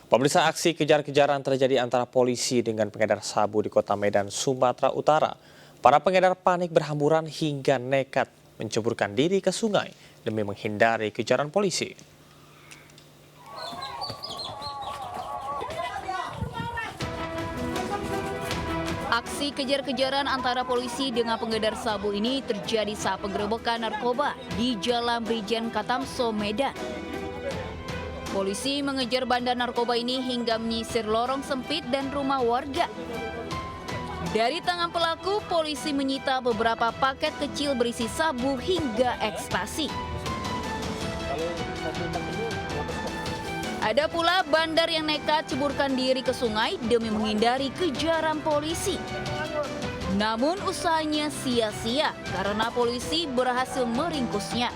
Pemirsa, aksi kejar-kejaran terjadi antara polisi dengan pengedar sabu di kota Medan, Sumatera Utara. Para pengedar panik berhamburan hingga nekat menceburkan diri ke sungai demi menghindari kejaran polisi. Aksi kejar-kejaran antara polisi dengan pengedar sabu ini terjadi saat penggerebekan narkoba di Jalan Brigjen Katamso, Medan. Polisi mengejar bandar narkoba ini hingga menyisir lorong sempit dan rumah warga. Dari tangan pelaku, polisi menyita beberapa paket kecil berisi sabu hingga ekstasi. Ada pula bandar yang nekat ceburkan diri ke sungai demi menghindari kejaran polisi. Namun usahanya sia-sia karena polisi berhasil meringkusnya.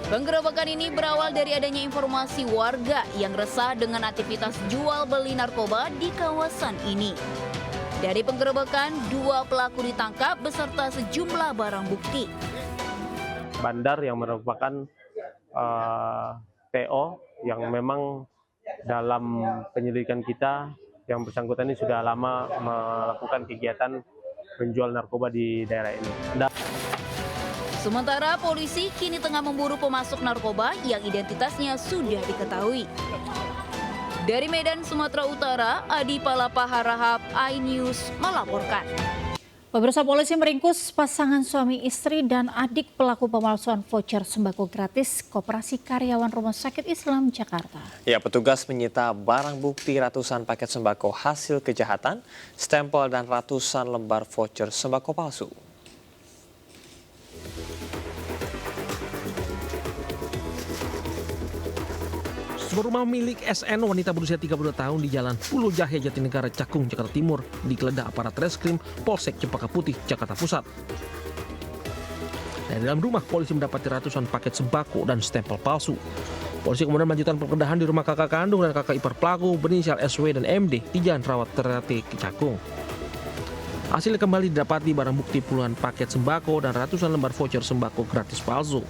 Penggerebekan ini berawal dari adanya informasi warga yang resah dengan aktivitas jual beli narkoba di kawasan ini. Dari penggerebekan, 2 pelaku ditangkap beserta sejumlah barang bukti. Bandar yang merupakan PO yang memang dalam penyelidikan kita yang bersangkutan ini sudah lama melakukan kegiatan menjual narkoba di daerah ini. Sementara polisi kini tengah memburu pemasok narkoba yang identitasnya sudah diketahui. Dari Medan, Sumatera Utara, Adi Palapa Harahap, iNews melaporkan. Pemirsa, polisi meringkus pasangan suami istri dan adik pelaku pemalsuan voucher sembako gratis Koperasi Karyawan Rumah Sakit Islam Jakarta. Ya, petugas menyita barang bukti ratusan paket sembako hasil kejahatan, stempel dan ratusan lembar voucher sembako palsu. Sebuah rumah milik SN wanita berusia 32 tahun di Jalan Pulau Jahe, Jatinegara, Cakung, Jakarta Timur digeledah aparat Reskrim Polsek Cempaka Putih, Jakarta Pusat. Dari dalam rumah, polisi mendapati ratusan paket sembako dan stempel palsu. Polisi kemudian melanjutkan penggeledahan di rumah kakak kandung dan kakak ipar pelaku berinisial SW dan MD di Jalan Rawat Ternate, Cakung. Hasilnya kembali didapati barang bukti puluhan paket sembako dan ratusan lembar voucher sembako gratis palsu.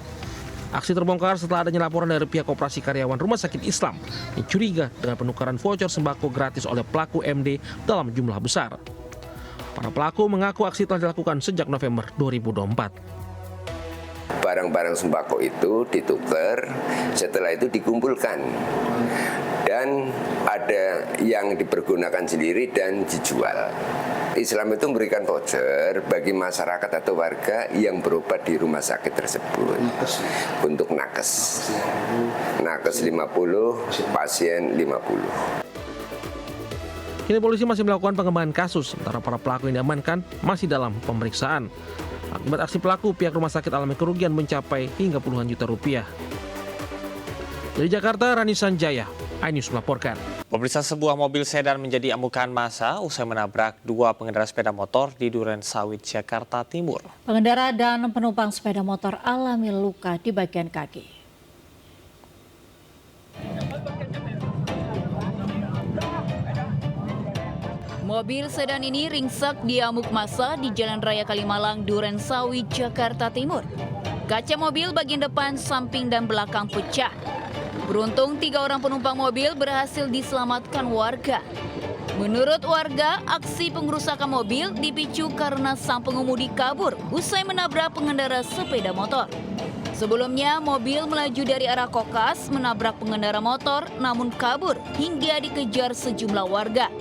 Aksi terbongkar setelah adanya laporan dari pihak Koperasi Karyawan Rumah Sakit Islam yang curiga dengan penukaran voucher sembako gratis oleh pelaku MD dalam jumlah besar. Para pelaku mengaku aksi telah dilakukan sejak November 2024. Barang-barang sembako itu ditukar, setelah itu dikumpulkan. Dan ada yang dipergunakan sendiri dan dijual. Islam itu memberikan voucher bagi masyarakat atau warga yang berobat di rumah sakit tersebut untuk nakes. Nakes 50, pasien 50. Kini polisi masih melakukan pengembangan kasus, sementara para pelaku yang diamankan masih dalam pemeriksaan. Akibat aksi pelaku, pihak rumah sakit alami kerugian mencapai hingga puluhan juta rupiah. Dari Jakarta, Rani Sanjaya, iNews melaporkan. Pemirsa, sebuah mobil sedan menjadi amukan massa usai menabrak 2 pengendara sepeda motor di Duren Sawit, Jakarta Timur. Pengendara dan penumpang sepeda motor alami luka di bagian kaki. Mobil sedan ini ringsek diamuk massa di Jalan Raya Kalimalang, Duren Sawit, Jakarta Timur. Kaca mobil bagian depan, samping, dan belakang pecah. Beruntung 3 orang penumpang mobil berhasil diselamatkan warga. Menurut warga, aksi pengerusakan mobil dipicu karena sang pengemudi kabur usai menabrak pengendara sepeda motor. Sebelumnya, mobil melaju dari arah Kokas menabrak pengendara motor namun kabur hingga dikejar sejumlah warga.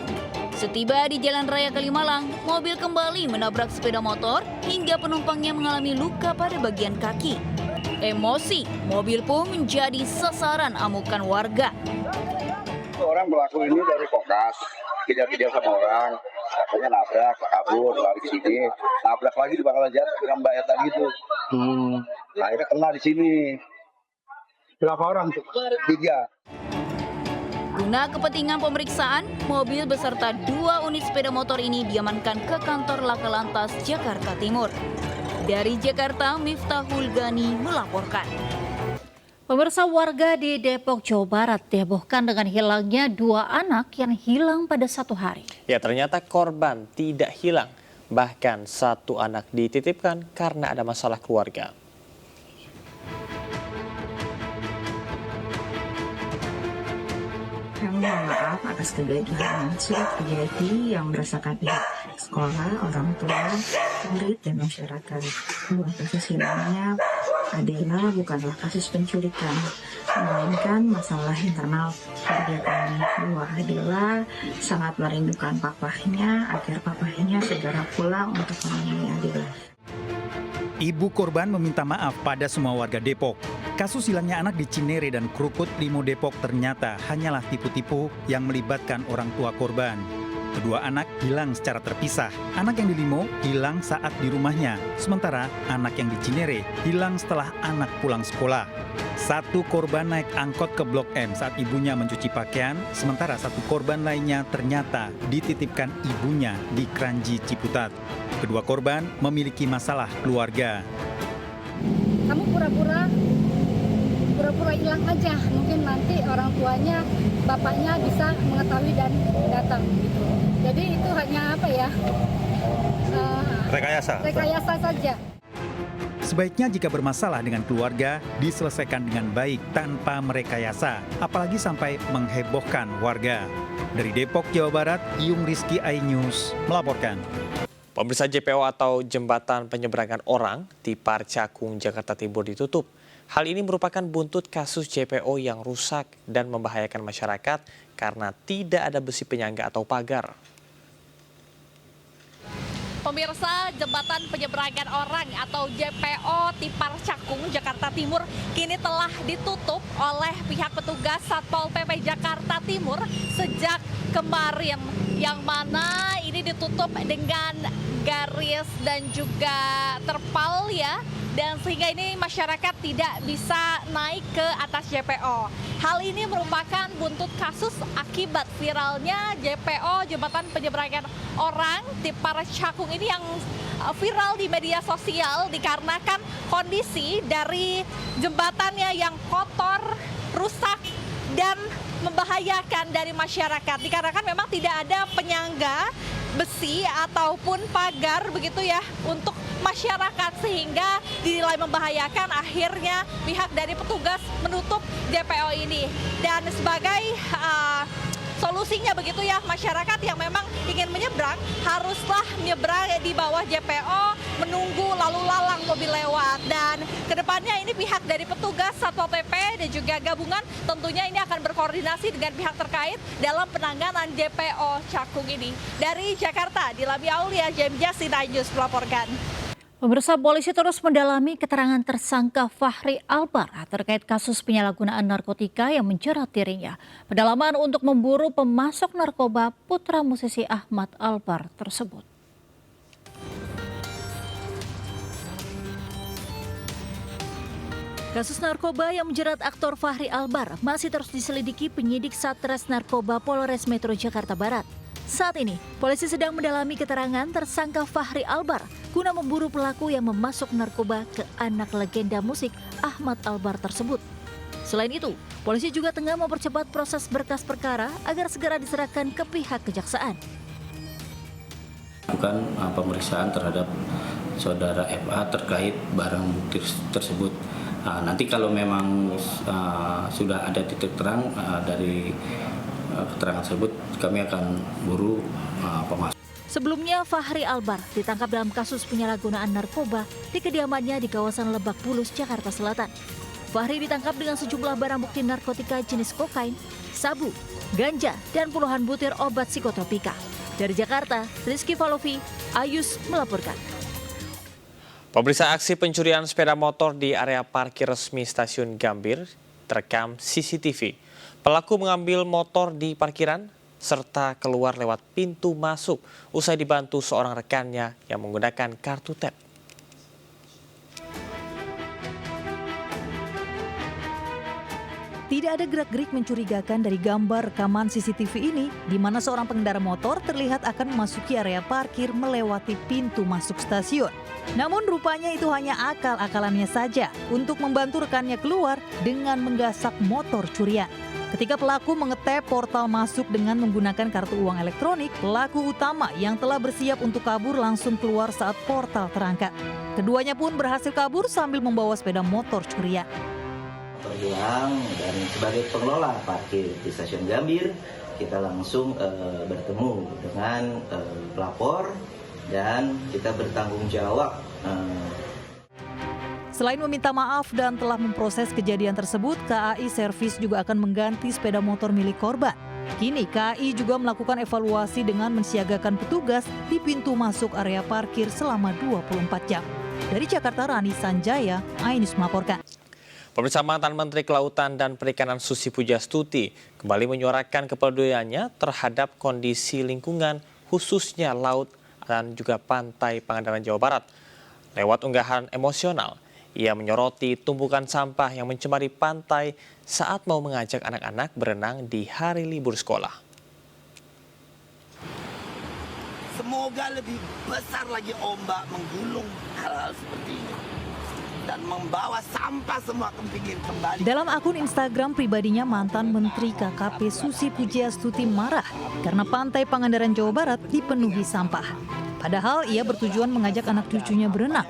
Setiba di Jalan Raya Kalimalang, mobil kembali menabrak sepeda motor hingga penumpangnya mengalami luka pada bagian kaki. Emosi, mobil pun menjadi sasaran amukan warga. Orang pelaku ini dari Kokas, kejar-kejar sama orang, katanya nabrak, kabur, lari ke sini, nabrak lagi di Bangkalan Jati dengan Mbak Eta gitu. Akhirnya kena di sini. Berapa orang tuh? 3. Guna kepentingan pemeriksaan, mobil beserta 2 unit sepeda motor ini diamankan ke kantor Laka Lantas Jakarta Timur. Dari Jakarta, Miftahul Gani melaporkan. Pemirsa, warga di Depok, Jawa Barat dihebohkan dengan hilangnya 2 anak yang hilang pada 1 hari. Ya, ternyata korban tidak hilang. Bahkan 1 anak dititipkan karena ada masalah keluarga. Kami mohon maaf atas kegaduhan. Surat terjadi yang merasakan pihak sekolah, orang tua, murid, dan masyarakat. Bahwa kasus hilangnya adalah bukanlah kasus penculikan, melainkan masalah internal keluarga kami. Bahwa adalah sangat merindukan papahnya agar papahnya segera pulang untuk menemui Adila. Ibu korban meminta maaf pada semua warga Depok. Kasus hilangnya anak di Cinere dan Krukut, Limo Depok ternyata hanyalah tipu-tipu yang melibatkan orang tua korban. Kedua anak hilang secara terpisah. Anak yang di Limo hilang saat di rumahnya, sementara anak yang di Cinere hilang setelah anak pulang sekolah. Satu korban naik angkot ke Blok M saat ibunya mencuci pakaian, sementara satu korban lainnya ternyata dititipkan ibunya di Kranji, Ciputat. Kedua korban memiliki masalah keluarga. Kamu pura-pura hilang aja, mungkin nanti orang tuanya, bapaknya bisa mengetahui dan datang gitu. Jadi itu hanya apa ya? Rekayasa saja. Sebaiknya jika bermasalah dengan keluarga, diselesaikan dengan baik tanpa merekayasa, apalagi sampai menghebohkan warga. Dari Depok, Jawa Barat, Yung Rizky iNews melaporkan. Pemirsa, JPO atau Jembatan Penyeberangan Orang di Parcakung, Jakarta Timur ditutup. Hal ini merupakan buntut kasus JPO yang rusak dan membahayakan masyarakat karena tidak ada besi penyangga atau pagar. Pemirsa, Jembatan Penyeberangan Orang atau JPO di Parcakung, Jakarta Timur kini telah ditutup oleh pihak petugas Satpol PP Jakarta Timur sejak kemarin, yang mana ini ditutup dengan garis dan juga terpal ya, dan sehingga ini masyarakat tidak bisa naik ke atas JPO. Hal ini merupakan buntut kasus akibat viralnya JPO, Jembatan Penyeberangan Orang di Parcakung ini yang viral di media sosial dikarenakan kondisi dari jembatannya yang kotor, rusak, dan membahayakan dari masyarakat. Dikarenakan memang tidak ada penyangga besi ataupun pagar begitu ya untuk masyarakat, sehingga dinilai membahayakan. Akhirnya pihak dari petugas menutup JPO ini, dan sebagai solusinya begitu ya, masyarakat yang memang ingin menyeberang haruslah menyeberang di bawah JPO, menunggu lalu lalang mobil lewat. Dan kedepannya ini pihak dari petugas Satpol PP dan juga gabungan tentunya ini akan berkoordinasi dengan pihak terkait dalam penanganan JPO Cakung ini. Dari Jakarta, Dilabi Aulia, JMJ News melaporkan. Pemirsa, polisi terus mendalami keterangan tersangka Fahri Albar terkait kasus penyalahgunaan narkotika yang menjerat dirinya. Pendalaman untuk memburu pemasok narkoba putra musisi Ahmad Albar tersebut. Kasus narkoba yang menjerat aktor Fahri Albar masih terus diselidiki penyidik Satres Narkoba Polres Metro Jakarta Barat. Saat ini, polisi sedang mendalami keterangan tersangka Fahri Albar guna memburu pelaku yang memasok narkoba ke anak legenda musik Ahmad Albar tersebut. Selain itu, polisi juga tengah mempercepat proses berkas perkara agar segera diserahkan ke pihak kejaksaan. Bukan pemeriksaan terhadap saudara FA terkait barang bukti tersebut. Nanti kalau memang sudah ada titik terang dari keterangan tersebut, kami akan buru pemasok. Sebelumnya, Fahri Albar ditangkap dalam kasus penyalahgunaan narkoba di kediamannya di kawasan Lebak Bulus, Jakarta Selatan. Fahri ditangkap dengan sejumlah barang bukti narkotika jenis kokain, sabu, ganja, dan puluhan butir obat psikotropika. Dari Jakarta, Rizky Falovi, iNews melaporkan. Pemirsa, aksi pencurian sepeda motor di area parkir resmi Stasiun Gambir terekam CCTV. Pelaku mengambil motor di parkiran serta keluar lewat pintu masuk usai dibantu seorang rekannya yang menggunakan kartu tap. Tidak ada gerak-gerik mencurigakan dari gambar rekaman CCTV ini, di mana seorang pengendara motor terlihat akan memasuki area parkir melewati pintu masuk stasiun. Namun rupanya itu hanya akal-akalannya saja untuk membantu rekannya keluar dengan menggasak motor curian. Ketika pelaku mengetep portal masuk dengan menggunakan kartu uang elektronik, pelaku utama yang telah bersiap untuk kabur langsung keluar saat portal terangkat. Keduanya pun berhasil kabur sambil membawa sepeda motor curian. terhilang, dan sebagai pengelola parkir di stasiun Gambir, kita langsung bertemu dengan pelapor dan kita bertanggung jawab. Selain meminta maaf dan telah memproses kejadian tersebut, KAI Servis juga akan mengganti sepeda motor milik korban. Kini KAI juga melakukan evaluasi dengan mensiagakan petugas di pintu masuk area parkir selama 24 jam. Dari Jakarta, Rani Sanjaya, iNews melaporkan. Pemirsa, mantan Menteri Kelautan dan Perikanan Susi Pujastuti kembali menyuarakan kepeduliannya terhadap kondisi lingkungan, khususnya laut dan juga pantai Pangandaran, Jawa Barat. Lewat unggahan emosional, ia menyoroti tumpukan sampah yang mencemari pantai saat mau mengajak anak-anak berenang di hari libur sekolah. Semoga lebih besar lagi ombak menggulung hal-hal seperti ini dan membawa sampah semua ke pinggir kembali. Dalam akun Instagram pribadinya, mantan Menteri KKP Susi Pujiastuti marah karena pantai Pangandaran, Jawa Barat dipenuhi sampah. Padahal ia bertujuan mengajak anak cucunya berenang,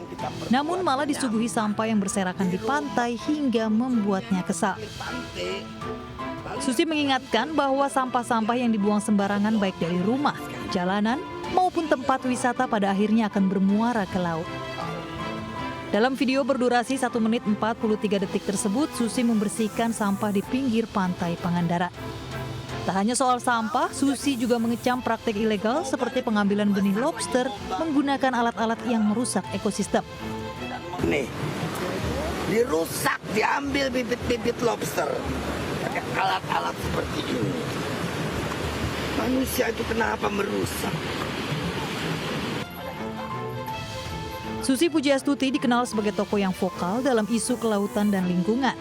namun malah disuguhi sampah yang berserakan di pantai hingga membuatnya kesal. Susi mengingatkan bahwa sampah-sampah yang dibuang sembarangan baik dari rumah, jalanan, maupun tempat wisata pada akhirnya akan bermuara ke laut. Dalam video berdurasi 1 menit 43 detik tersebut, Susi membersihkan sampah di pinggir pantai Pangandaran. Tak hanya soal sampah, Susi juga mengecam praktik ilegal seperti pengambilan benih lobster menggunakan alat-alat yang merusak ekosistem. Nih, dirusak, diambil bibit-bibit lobster pakai alat-alat seperti ini. Manusia itu kenapa merusak? Susi Pujiastuti dikenal sebagai tokoh yang vokal dalam isu kelautan dan lingkungan.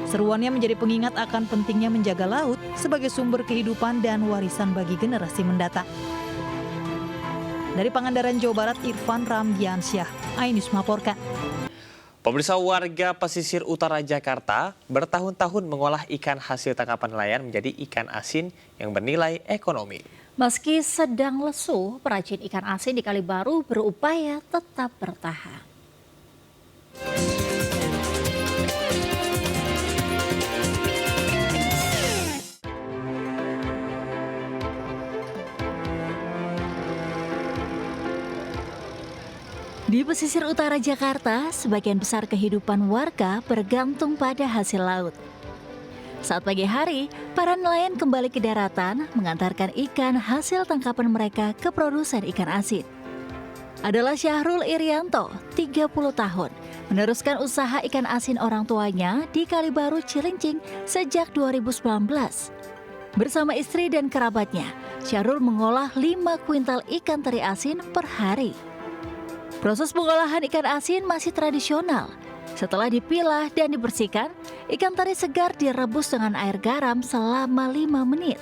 Seruannya menjadi pengingat akan pentingnya menjaga laut sebagai sumber kehidupan dan warisan bagi generasi mendatang. Dari Pangandaran, Jawa Barat, Irfan Ramdiansyah, iNews melaporkan. Pemirsa, warga pesisir utara Jakarta bertahun-tahun mengolah ikan hasil tangkapan nelayan menjadi ikan asin yang bernilai ekonomi. Meski sedang lesu, perajin ikan asin di Kali Baru berupaya tetap bertahan. Di pesisir utara Jakarta, sebagian besar kehidupan warga bergantung pada hasil laut. Saat pagi hari, para nelayan kembali ke daratan mengantarkan ikan hasil tangkapan mereka ke produsen ikan asin. Adalah Syahrul Irianto, 30 tahun, meneruskan usaha ikan asin orang tuanya di Kali Baru, Cilincing sejak 2019. Bersama istri dan kerabatnya, Syahrul mengolah 5 kuintal ikan teri asin per hari. Proses pengolahan ikan asin masih tradisional. Setelah dipilah dan dibersihkan, ikan teri segar direbus dengan air garam selama 5 menit.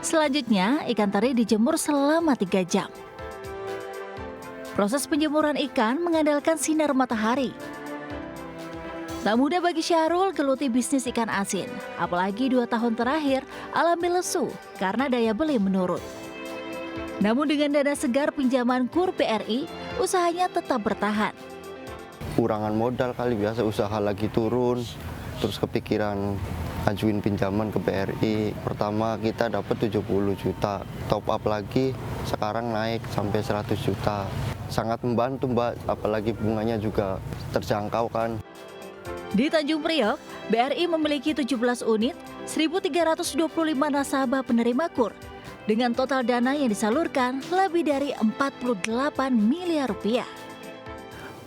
Selanjutnya, ikan teri dijemur selama 3 jam. Proses penjemuran ikan mengandalkan sinar matahari. Tak mudah bagi Syahrul geluti bisnis ikan asin, apalagi 2 tahun terakhir alami lesu karena daya beli menurun. Namun dengan dana segar pinjaman KUR BRI, usahanya tetap bertahan. Kurangan modal kali, biasa usaha lagi turun, terus kepikiran ajuin pinjaman ke BRI. Pertama kita dapat 70 juta, top up lagi sekarang naik sampai 100 juta. Sangat membantu Mbak, apalagi bunganya juga terjangkau kan. Di Tanjung Priok, BRI memiliki 17 unit, 1.325 nasabah penerima KUR. Dengan total dana yang disalurkan lebih dari 48 miliar rupiah.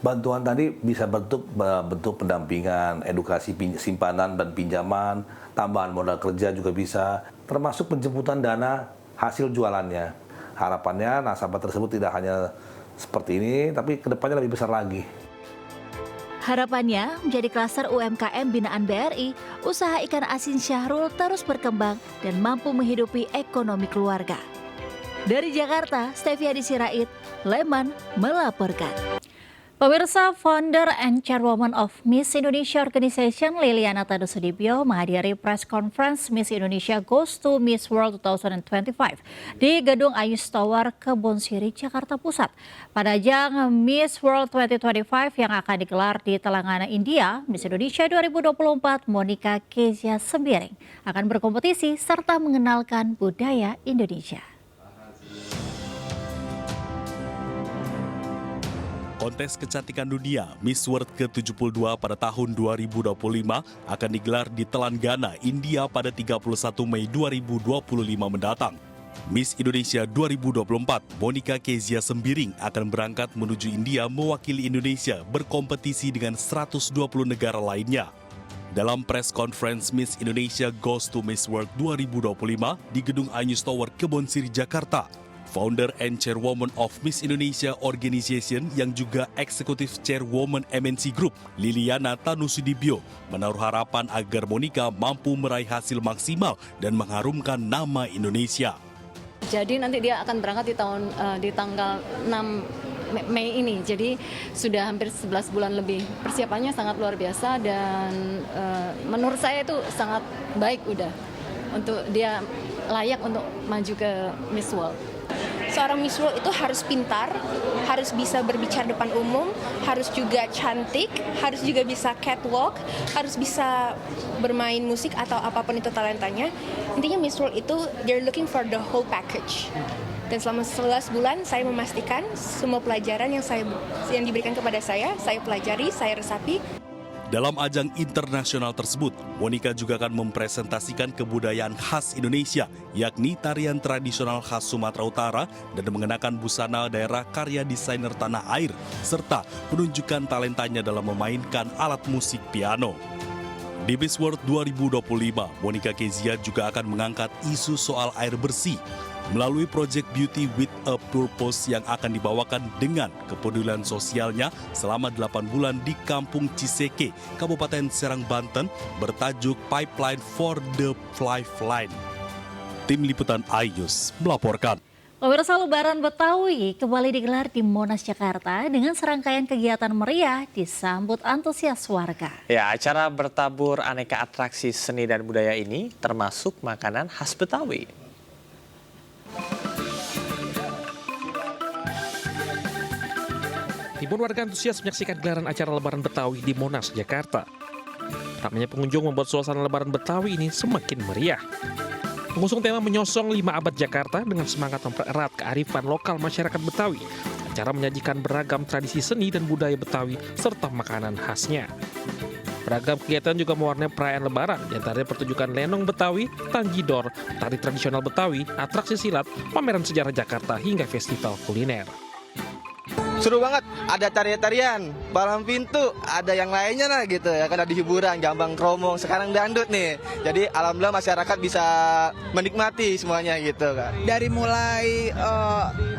Bantuan tadi bisa bentuk pendampingan, edukasi simpanan dan pinjaman, tambahan modal kerja juga bisa, termasuk penjemputan dana hasil jualannya. Harapannya nasabah tersebut tidak hanya seperti ini, tapi kedepannya lebih besar lagi. Harapannya menjadi klaster UMKM binaan BRI, usaha ikan asin Syahrul terus berkembang dan mampu menghidupi ekonomi keluarga. Dari Jakarta, Steviadi Sirait, Leman melaporkan. Pemirsa, founder and chairwoman of Miss Indonesia Organization Liliana Tanu Sudibyo menghadiri press conference Miss Indonesia Goes to Miss World 2025 di Gedung Ayus Tower, Kebonsiri, Jakarta Pusat. Pada ajang Miss World 2025 yang akan digelar di Telangana, India, Miss Indonesia 2024 Monica Kezia Sembiring akan berkompetisi serta mengenalkan budaya Indonesia. Kontes kecantikan dunia Miss World ke-72 pada tahun 2025 akan digelar di Telangana, India pada 31 Mei 2025 mendatang. Miss Indonesia 2024, Monica Kezia Sembiring akan berangkat menuju India mewakili Indonesia berkompetisi dengan 120 negara lainnya. Dalam press conference Miss Indonesia Goes to Miss World 2025 di Gedung Ayus Tower, Kebonsiri, Jakarta, Founder and Chairwoman of Miss Indonesia Organization yang juga Executive Chairwoman MNC Group, Liliana Tanu Sudibyo, menaruh harapan agar Monica mampu meraih hasil maksimal dan mengharumkan nama Indonesia. Jadi nanti dia akan berangkat di tanggal 6 Mei ini, jadi sudah hampir 11 bulan lebih. Persiapannya sangat luar biasa dan menurut saya itu sangat baik udah untuk dia layak untuk maju ke Miss World. Seorang Miss World itu harus pintar, harus bisa berbicara depan umum, harus juga cantik, harus juga bisa catwalk, harus bisa bermain musik atau apapun itu talentanya. Intinya Miss World itu they're looking for the whole package. Dan selama 11 bulan saya memastikan semua pelajaran yang diberikan kepada saya pelajari, saya resapi. Dalam ajang internasional tersebut, Monica juga akan mempresentasikan kebudayaan khas Indonesia, yakni tarian tradisional khas Sumatera Utara dan mengenakan busana daerah karya desainer tanah air, serta menunjukkan talentanya dalam memainkan alat musik piano. Di Miss World 2025, Monica Kezia juga akan mengangkat isu soal air bersih melalui Project Beauty with a Purpose yang akan dibawakan dengan kepedulian sosialnya selama 8 bulan di Kampung Ciseke, Kabupaten Serang, Banten, bertajuk Pipeline for the Lifeline. Tim Liputan iNews melaporkan. Pemirsa, Lebaran Betawi kembali digelar di Monas, Jakarta dengan serangkaian kegiatan meriah disambut antusias warga. Ya, acara bertabur aneka atraksi seni dan budaya ini termasuk makanan khas Betawi. Ribuan warga antusias menyaksikan gelaran acara Lebaran Betawi di Monas, Jakarta. Ramainya pengunjung membuat suasana Lebaran Betawi ini semakin meriah. Pengusung tema menyosong 5 abad Jakarta dengan semangat mempererat kearifan lokal masyarakat Betawi. Acara menyajikan beragam tradisi seni dan budaya Betawi serta makanan khasnya. Beragam kegiatan juga mewarnai perayaan Lebaran, diantaranya pertunjukan lenong Betawi, tanjidor, tari tradisional Betawi, atraksi silat, pameran sejarah Jakarta hingga festival kuliner. Seru banget, ada tarian-tarian, palang pintu, ada yang lainnya lah gitu ya, kan ada hiburan, gambang kromong, sekarang dangdut nih. Jadi alhamdulillah masyarakat bisa menikmati semuanya gitu kan. Dari mulai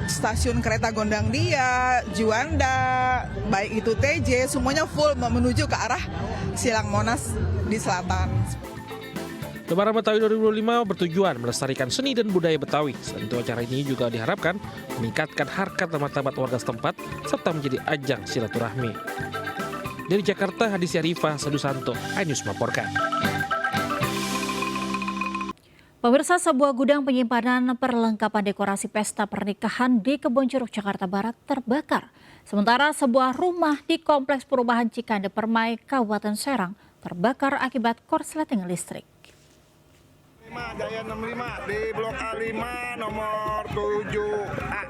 stasiun kereta Gondang Dia, Juanda, baik itu TJ, semuanya full menuju ke arah Silang Monas di selatan. Lebaran Betawi 2025 bertujuan melestarikan seni dan budaya Betawi. Selain itu, acara ini juga diharapkan meningkatkan harkat dan martabat warga setempat serta menjadi ajang silaturahmi. Dari Jakarta, Hadis Yarifah, Sadusanto, iNews melaporkan. Pemirsa, sebuah gudang penyimpanan perlengkapan dekorasi pesta pernikahan di Kebonjeruk, Jakarta Barat terbakar. Sementara sebuah rumah di Kompleks Perumahan Cikande Permai, Kabupaten Serang terbakar akibat korsleting listrik. Jaya 65 di Blok A5 nomor 7A.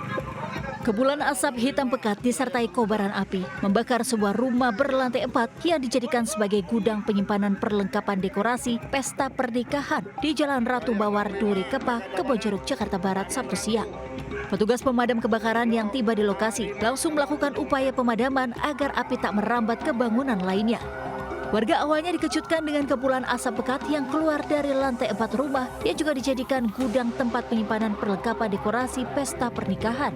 Kepulan asap hitam pekat disertai kobaran api membakar sebuah rumah berlantai 4 yang dijadikan sebagai gudang penyimpanan perlengkapan dekorasi pesta pernikahan di Jalan Ratu Bawar, Duri Kepak, Kebonjeruk, Jakarta Barat, Sabtu siang. Petugas pemadam kebakaran yang tiba di lokasi langsung melakukan upaya pemadaman agar api tak merambat ke bangunan lainnya. Warga awalnya dikejutkan dengan kepulan asap pekat yang keluar dari lantai 4 rumah yang juga dijadikan gudang tempat penyimpanan perlengkapan dekorasi pesta pernikahan.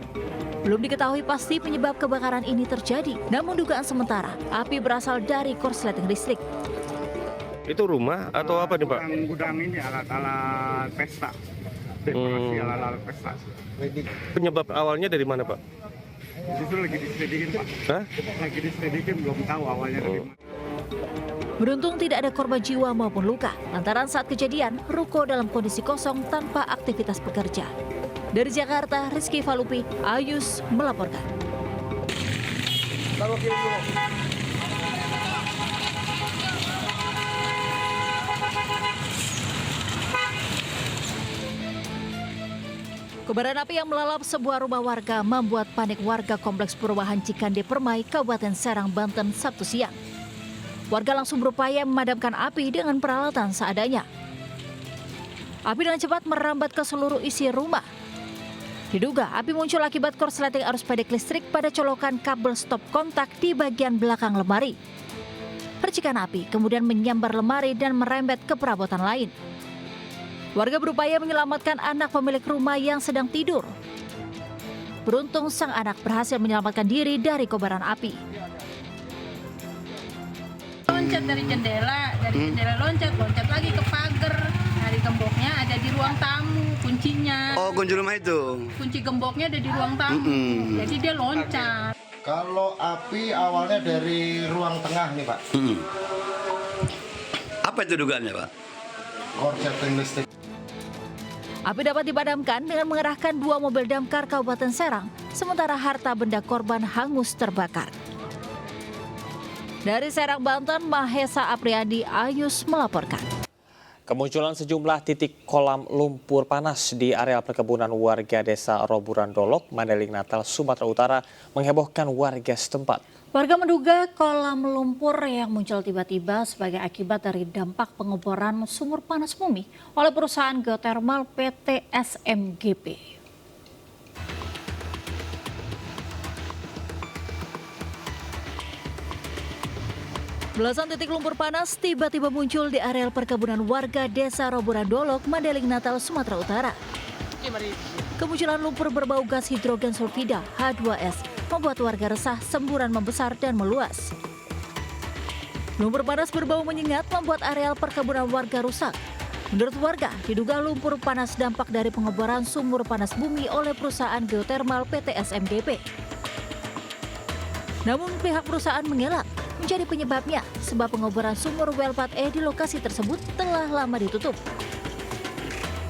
Belum diketahui pasti penyebab kebakaran ini terjadi, namun dugaan sementara api berasal dari korsleting listrik. Itu rumah atau apa nih Pak? Gudang ini alat-alat pesta, dekorasi alat-alat pesta. Penyebab awalnya dari mana Pak? Justru lagi diselidikin, Pak. Hah? Lagi diselidikin, belum tahu awalnya dari mana. Beruntung tidak ada korban jiwa maupun luka, lantaran saat kejadian, ruko dalam kondisi kosong tanpa aktivitas pekerja. Dari Jakarta, Rizky Falupi, Ayus melaporkan. Kobaran api yang melalap sebuah rumah warga membuat panik warga Kompleks Perumahan Cikande Permai, Kabupaten Serang, Banten, Sabtu siang. Warga langsung berupaya memadamkan api dengan peralatan seadanya. Api dengan cepat merambat ke seluruh isi rumah. Diduga api muncul akibat korsleting arus pendek listrik pada colokan kabel stop kontak di bagian belakang lemari. Percikan api kemudian menyambar lemari dan merembet ke perabotan lain. Warga berupaya menyelamatkan anak pemilik rumah yang sedang tidur. Beruntung sang anak berhasil menyelamatkan diri dari kobaran api. Loncat dari jendela loncat lagi ke pagar. Dari gemboknya ada di ruang tamu, kuncinya. Oh, kunci rumah itu? Kunci gemboknya ada di ruang tamu, jadi dia loncat. Kalau api awalnya dari ruang tengah nih, Pak. Apa itu dugaannya, Pak? Korsleting listrik. Api dapat dipadamkan dengan mengerahkan 2 mobil damkar Kabupaten Serang, sementara harta benda korban hangus terbakar. Dari Serang, Banten, Mahesa Apriyadi, Ayus melaporkan. Kemunculan sejumlah titik kolam lumpur panas di area perkebunan warga desa Roburan Dolok, Mandeling Natal, Sumatera Utara menghebohkan warga setempat. Warga menduga kolam lumpur yang muncul tiba-tiba sebagai akibat dari dampak pengeboran sumur panas bumi oleh perusahaan geotermal PT SMGP. Belasan titik lumpur panas tiba-tiba muncul di areal perkebunan warga desa Roburan Dolok, Mandeling Natal, Sumatera Utara. Kemunculan lumpur berbau gas hidrogen sulfida H2S membuat warga resah, semburan membesar dan meluas. Lumpur panas berbau menyengat membuat areal perkebunan warga rusak. Menurut warga, diduga lumpur panas dampak dari pengeboran sumur panas bumi oleh perusahaan geotermal PT SMGP. Namun pihak perusahaan mengelak menjadi penyebabnya sebab pengeboran sumur well 4E di lokasi tersebut telah lama ditutup.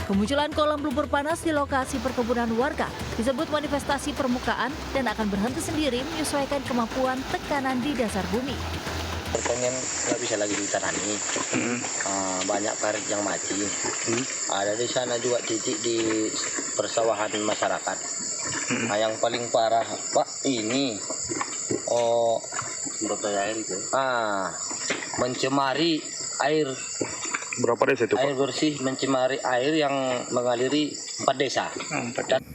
Kemunculan kolam lumpur panas di lokasi perkebunan warga disebut manifestasi permukaan dan akan berhenti sendiri menyesuaikan kemampuan tekanan di dasar bumi. Pertanian nggak bisa lagi ditanami, banyak parit yang mati. Ada di sana juga titik di persawahan masyarakat. Yang paling parah, Pak, ini air itu. Mencemari air. Berapa desa itu, Pak? Air bersih mencemari air yang mengaliri 4 desa.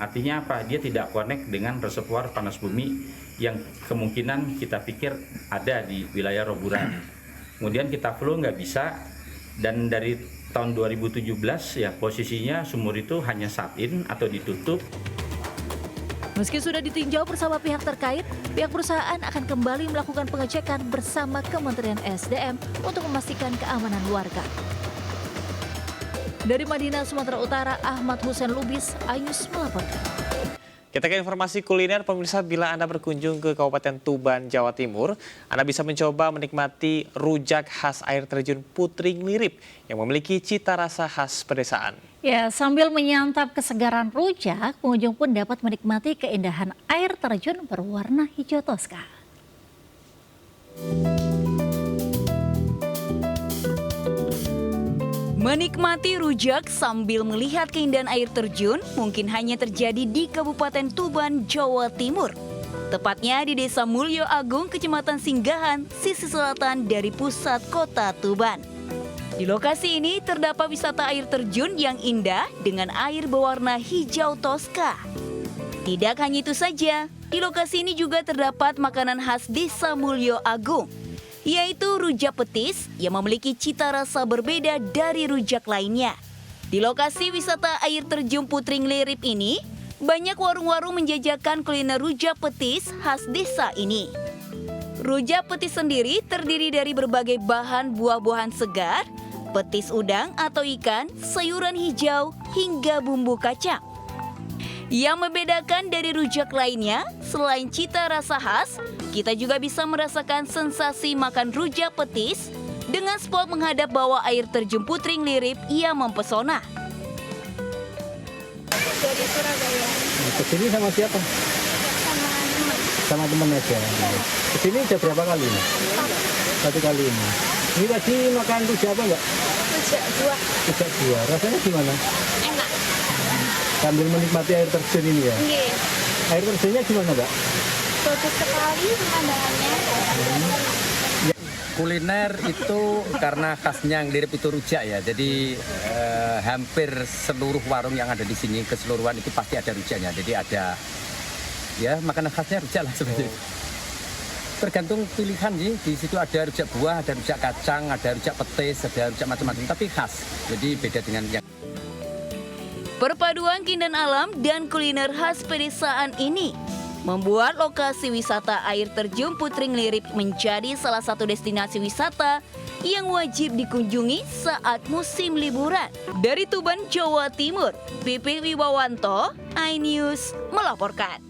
Artinya apa? Dia tidak connect dengan reservoir panas bumi yang kemungkinan kita pikir ada di wilayah Roburan. Kemudian kita flow nggak bisa, dan dari tahun 2017 ya posisinya sumur itu hanya shut-in atau ditutup. Meski sudah ditinjau bersama pihak terkait, pihak perusahaan akan kembali melakukan pengecekan bersama Kementerian SDM untuk memastikan keamanan warga. Dari Madinah, Sumatera Utara, Ahmad Hussein Lubis, Ayus melaporkan. Kita ke informasi kuliner, pemirsa. Bila Anda berkunjung ke Kabupaten Tuban, Jawa Timur, Anda bisa mencoba menikmati rujak khas air terjun Putring Lirip yang memiliki cita rasa khas pedesaan. Ya, sambil menyantap kesegaran rujak, pengunjung pun dapat menikmati keindahan air terjun berwarna hijau toska. Menikmati rujak sambil melihat keindahan air terjun mungkin hanya terjadi di Kabupaten Tuban, Jawa Timur. Tepatnya di Desa Mulyo Agung, Kecamatan Singgahan, sisi selatan dari pusat kota Tuban. Di lokasi ini terdapat wisata air terjun yang indah dengan air berwarna hijau toska. Tidak hanya itu saja, di lokasi ini juga terdapat makanan khas Desa Mulyo Agung, yaitu rujak petis yang memiliki cita rasa berbeda dari rujak lainnya. Di lokasi wisata air terjun Putring Lirip ini, banyak warung-warung menjajakan kuliner rujak petis khas desa ini. Rujak petis sendiri terdiri dari berbagai bahan buah-buahan segar, petis udang atau ikan, sayuran hijau, hingga bumbu kacang. Yang membedakan dari rujak lainnya, selain cita rasa khas, kita juga bisa merasakan sensasi makan rujak petis dengan spot menghadap bawah air terjun Putring Lirip yang mempesona. Dari Surabaya. Kesini sama siapa? Sama teman aja. Kesini udah berapa kali ini? Satu kali ini. Ini tadi makan rujak apa enggak? Rujak buah. Rujak buah. Rasanya gimana? Enak. Sambil menikmati air terjun ini ya? Iya. Air terjunnya gimana, Mbak? Bagus sekali pemandangannya. Kuliner itu karena khasnya yang Lirip itu rujak ya, jadi hampir seluruh warung yang ada di sini keseluruhan itu pasti ada rujaknya. Jadi ada ya makanan khasnya rujak lah sebenarnya. Tergantung pilihan sih, di situ ada rujak buah, ada rujak kacang, ada rujak petis, ada rujak macam-macam, tapi khas. Jadi beda dengan yang Perpaduan keindahan alam dan kuliner khas pedesaan ini membuat lokasi wisata air terjun Putring Lirip menjadi salah satu destinasi wisata yang wajib dikunjungi saat musim liburan. Dari Tuban, Jawa Timur, Pipik Wibawanto, iNews melaporkan.